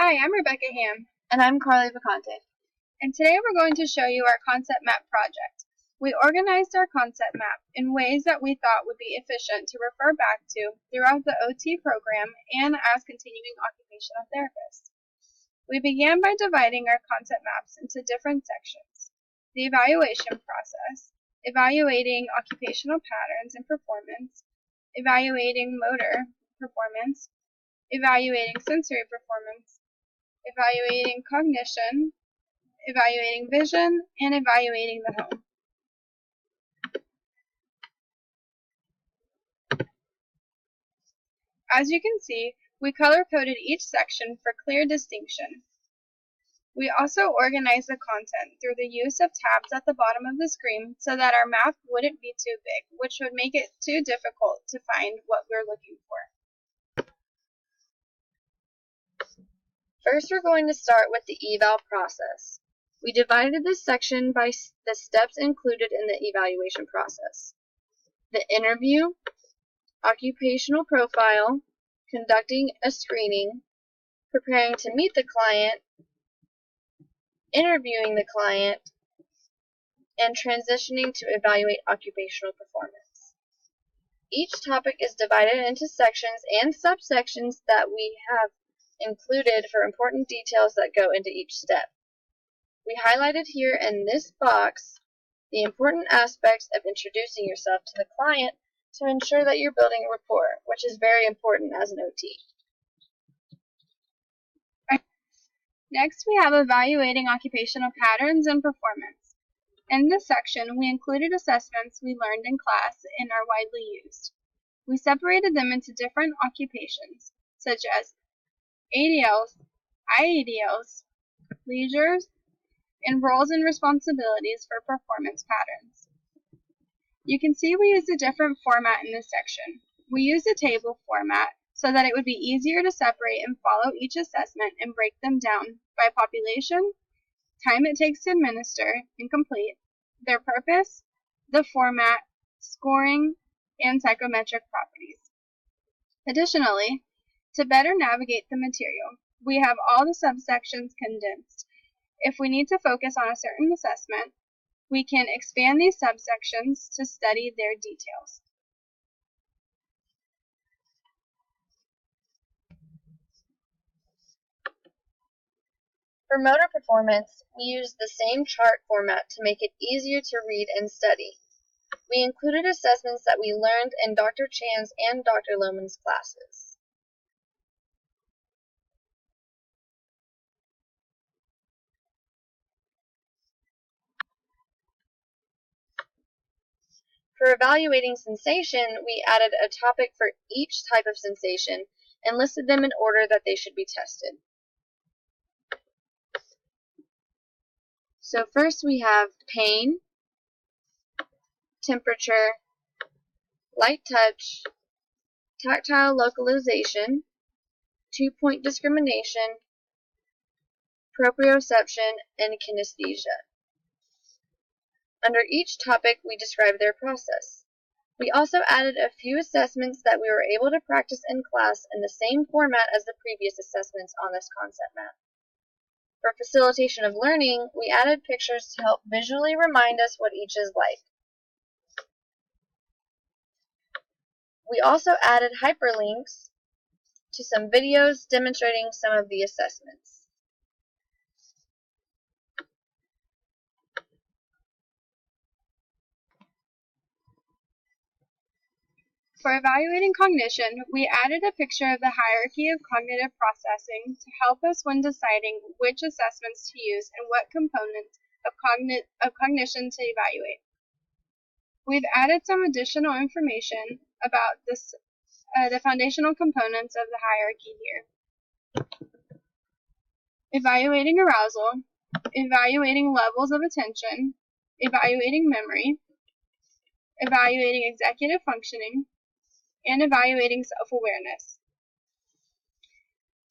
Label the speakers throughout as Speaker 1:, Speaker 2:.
Speaker 1: Hi, I'm Rebecca Ham,
Speaker 2: And I'm Carly Vacante.
Speaker 1: and today we're going to show you our concept map project. We organized our concept map in ways that we thought would be efficient to refer back to throughout the OT program and as continuing occupational therapists. We began by dividing our concept maps into different sections: the evaluation process, evaluating occupational patterns and performance, evaluating motor performance, evaluating sensory performance, evaluating cognition, evaluating vision, and evaluating the home. As you can see, we color-coded each section for clear distinction. We also organized the content through the use of tabs at the bottom of the screen so that our map wouldn't be too big, which would make it too difficult to find what we're looking for.
Speaker 2: First, we're going to start with the eval process. We divided this section by the steps included in the evaluation process: the interview, occupational profile, conducting a screening, preparing to meet the client, interviewing the client, and transitioning to evaluate occupational performance. Each topic is divided into sections and subsections that we have included for important details that go into each step. We highlighted here in this box the important aspects of introducing yourself to the client to ensure that you're building a rapport, which is very important as an OT.
Speaker 1: Next, we have evaluating occupational patterns and performance. In this section, we included assessments we learned in class and are widely used. We separated them into different occupations, such as ADLs, IADLs, leisures, and roles and responsibilities for performance patterns. You can see we used a different format in this section. We used a table format so that it would be easier to separate and follow each assessment and break them down by population, time it takes to administer and complete, their purpose, the format, scoring, and psychometric properties. Additionally, to better navigate the material, we have all the subsections condensed. If we need to focus on a certain assessment, we can expand these subsections to study their details.
Speaker 2: For motor performance, we used the same chart format to make it easier to read and study. We included assessments that we learned in Dr. Chan's and Dr. Lohman's classes. For evaluating sensation, we added a topic for each type of sensation and listed them in order that they should be tested. So first we have pain, temperature, light touch, tactile localization, 2-point discrimination, proprioception, and kinesthesia. Under each topic, we described their process. We also added a few assessments that we were able to practice in class in the same format as the previous assessments on this concept map. For facilitation of learning, we added pictures to help visually remind us what each is like. We also added hyperlinks to some videos demonstrating some of the assessments.
Speaker 1: For evaluating cognition, we added a picture of the hierarchy of cognitive processing to help us when deciding which assessments to use and what components of cognition to evaluate. We've added some additional information about the foundational components of the hierarchy here. Evaluating arousal, evaluating levels of attention, evaluating memory, evaluating executive functioning, and evaluating self-awareness.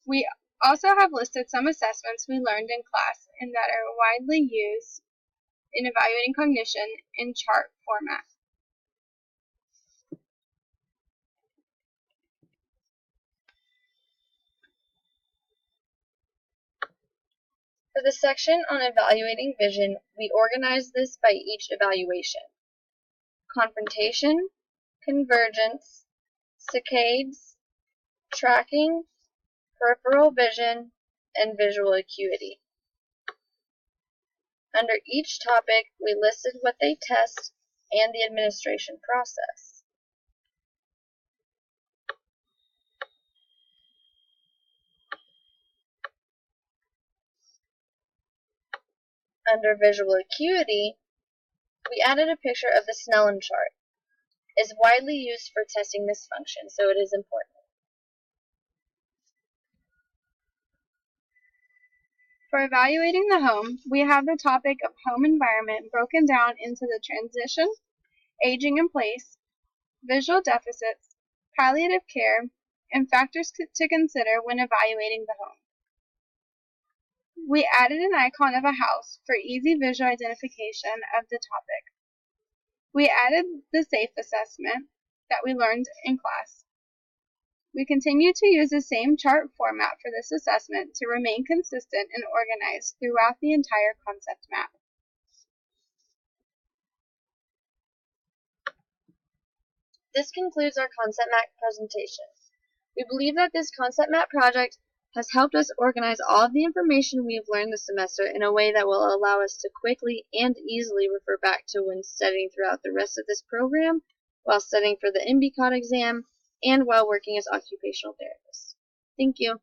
Speaker 1: We also have listed some assessments we learned in class and that are widely used in evaluating cognition in chart format.
Speaker 2: For the section on evaluating vision, we organize this by each evaluation: confrontation, convergence, saccades, tracking, peripheral vision, and visual acuity. Under each topic, we listed what they test and the administration process. Under visual acuity, we added a picture of the Snellen chart. It is widely used for testing this function, so it is important.
Speaker 1: For evaluating the home, we have the topic of home environment broken down into the transition, aging in place, visual deficits, palliative care, and factors to consider when evaluating the home. We added an icon of a house for easy visual identification of the topic. We added the SAFE assessment that we learned in class. We continue to use the same chart format for this assessment to remain consistent and organized throughout the entire concept map.
Speaker 2: This concludes our concept map presentation. We believe that this concept map project has helped us organize all of the information we have learned this semester in a way that will allow us to quickly and easily refer back to when studying throughout the rest of this program, while studying for the NBCOT exam, and while working as occupational therapists. Thank you.